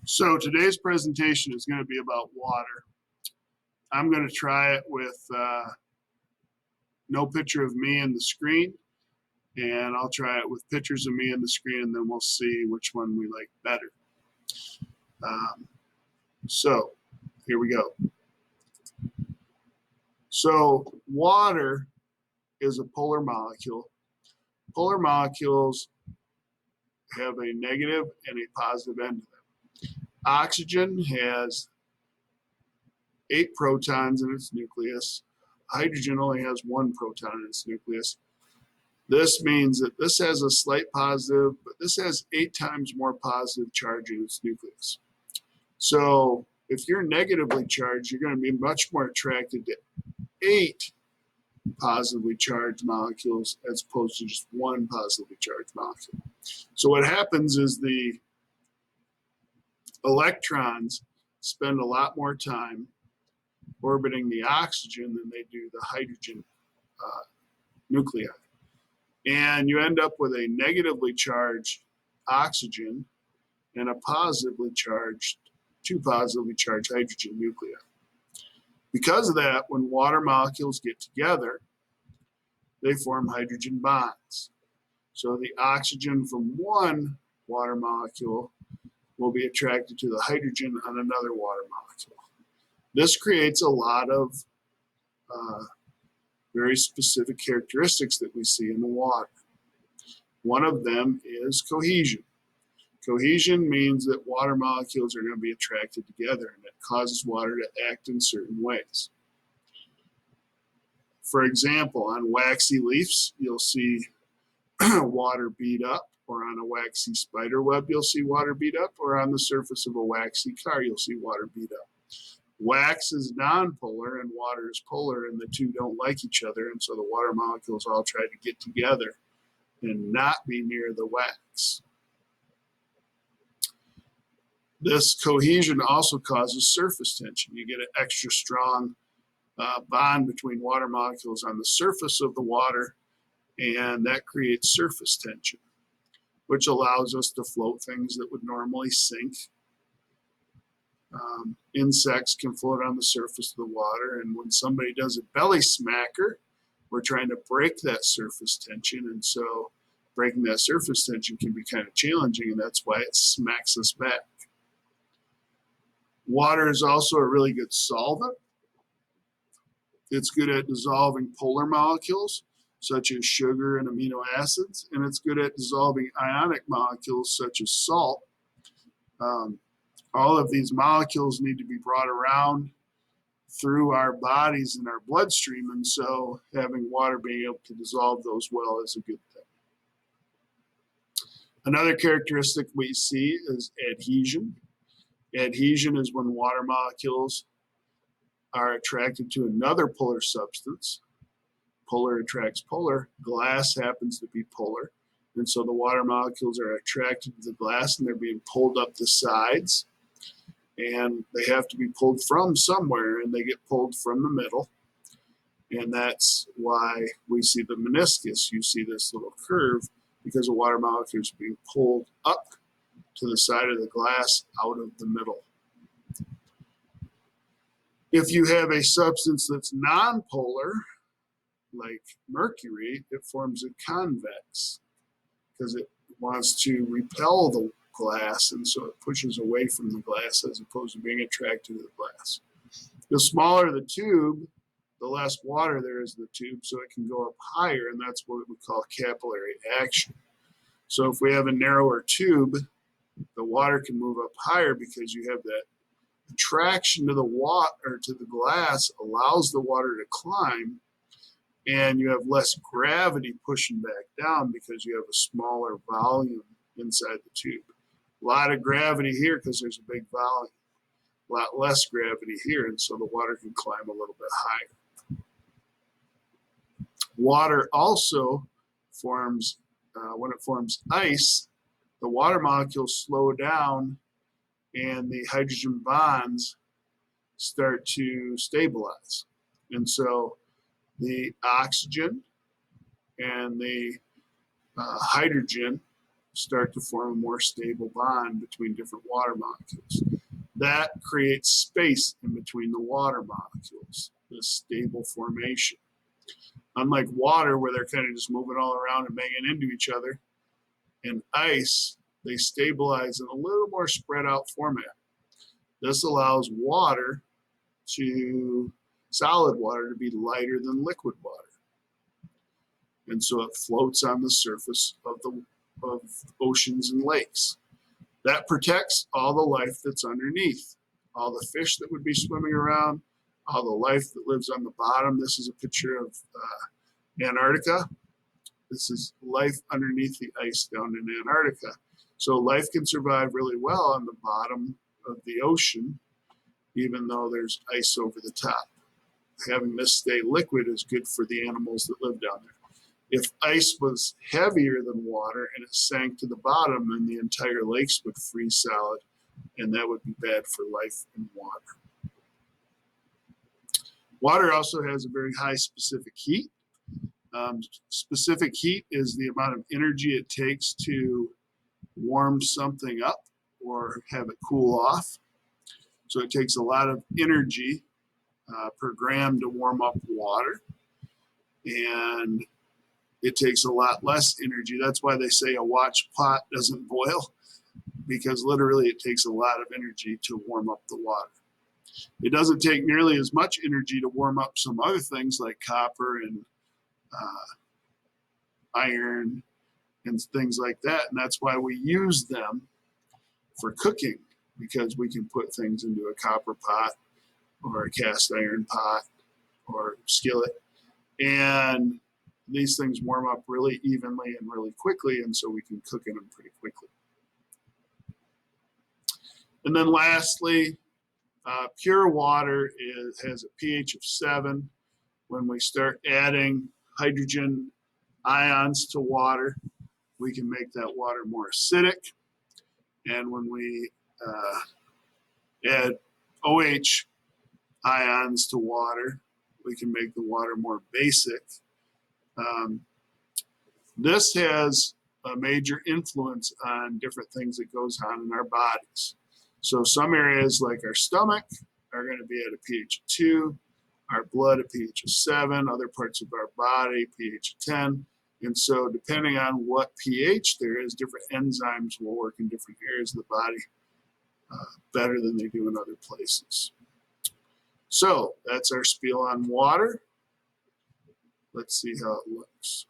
So today's presentation is going to be about water. I'm going to try it with no picture of me in the screen, and I'll try it with pictures of me in the screen, and then we'll see which one we like better. So here we go. So water is a polar molecule. Polar molecules have a negative and a positive end to them. Oxygen has 8 protons in its nucleus. Hydrogen only has 1 proton in its nucleus. This means that this has a slight positive, but this has 8 times more positive charge in its nucleus. So if you're negatively charged, you're going to be much more attracted to 8 positively charged molecules as opposed to just 1 positively charged molecule. So what happens is the electrons spend a lot more time orbiting the oxygen than they do the hydrogen nuclei. And you end up with a negatively charged oxygen and a positively charged, 2 positively charged hydrogen nuclei. Because of that, when water molecules get together, they form hydrogen bonds. So the oxygen from one water molecule will be attracted to the hydrogen on another water molecule. This creates a lot of very specific characteristics that we see in the water. One of them is cohesion. Cohesion means that water molecules are going to be attracted together, and it causes water to act in certain ways. For example, on waxy leaves, you'll see water bead up, or on a waxy spider web, you'll see water bead up, or on the surface of a waxy car, you'll see water bead up. Wax is nonpolar and water is polar, and the two don't like each other, and so the water molecules all try to get together and not be near the wax. This cohesion also causes surface tension. You get an extra strong bond between water molecules on the surface of the water, and that creates surface tension, which allows us to float things that would normally sink. Insects can float on the surface of the water, and when somebody does a belly smacker, we're trying to break that surface tension, and so breaking that surface tension can be kind of challenging, and that's why it smacks us back. Water is also a really good solvent. It's good at dissolving polar molecules, such as sugar and amino acids, and it's good at dissolving ionic molecules, such as salt. All of these molecules need to be brought around through our bodies and our bloodstream, and so having water being able to dissolve those well is a good thing. Another characteristic we see is adhesion. Adhesion is when water molecules are attracted to another polar substance. Polar attracts polar. Glass happens to be polar, and so the water molecules are attracted to the glass and they're being pulled up the sides. And they have to be pulled from somewhere, and they get pulled from the middle. And that's why we see the meniscus. You see this little curve because the water molecules are being pulled up to the side of the glass out of the middle. If you have a substance that's nonpolar, like mercury, it forms a convex because it wants to repel the glass, and so it pushes away from the glass as opposed to being attracted to the glass. The smaller the tube, the less water there is in the tube, so it can go up higher, and that's what we call capillary action. So if we have a narrower tube, the water can move up higher because you have that attraction to the water, or to the glass, allows the water to climb, and you have less gravity pushing back down because you have a smaller volume inside the tube. A lot of gravity here because there's a big volume. A lot less gravity here, and so the water can climb a little bit higher. Water also forms, when it forms ice, the water molecules slow down and the hydrogen bonds start to stabilize. And so the oxygen and the hydrogen start to form a more stable bond between different water molecules. That creates space in between the water molecules, this stable formation. Unlike water, where they're kind of just moving all around and banging into each other, in ice, they stabilize in a little more spread out format. This allows water solid water to be lighter than liquid water. And so it floats on the surface of oceans and lakes. That protects all the life that's underneath, all the fish that would be swimming around, all the life that lives on the bottom. This is a picture of Antarctica. This is life underneath the ice down in Antarctica. So life can survive really well on the bottom of the ocean, even though there's ice over the top. Having this stay liquid is good for the animals that live down there. If ice was heavier than water and it sank to the bottom, then the entire lakes would freeze solid, and that would be bad for life in water. Water also has a very high specific heat. Specific heat is the amount of energy it takes to warm something up or have it cool off. So it takes a lot of energy per gram to warm up water, and it takes a lot less energy. That's why they say a watch pot doesn't boil, because literally it takes a lot of energy to warm up the water. It doesn't take nearly as much energy to warm up some other things like copper and iron and things like that. And that's why we use them for cooking, because we can put things into a copper pot or a cast iron pot or skillet, and these things warm up really evenly and really quickly, and so we can cook in them pretty quickly. And then lastly, pure water has a pH of 7. When we start adding hydrogen ions to water, we can make that water more acidic. And when we add OH ions to water, we can make the water more basic. This has a major influence on different things that goes on in our bodies. So some areas like our stomach are going to be at a pH of 2, our blood a pH of 7, other parts of our body pH of 10. And so depending on what pH there is, different enzymes will work in different areas of the body better than they do in other places. So that's our spiel on water. Let's see how it looks.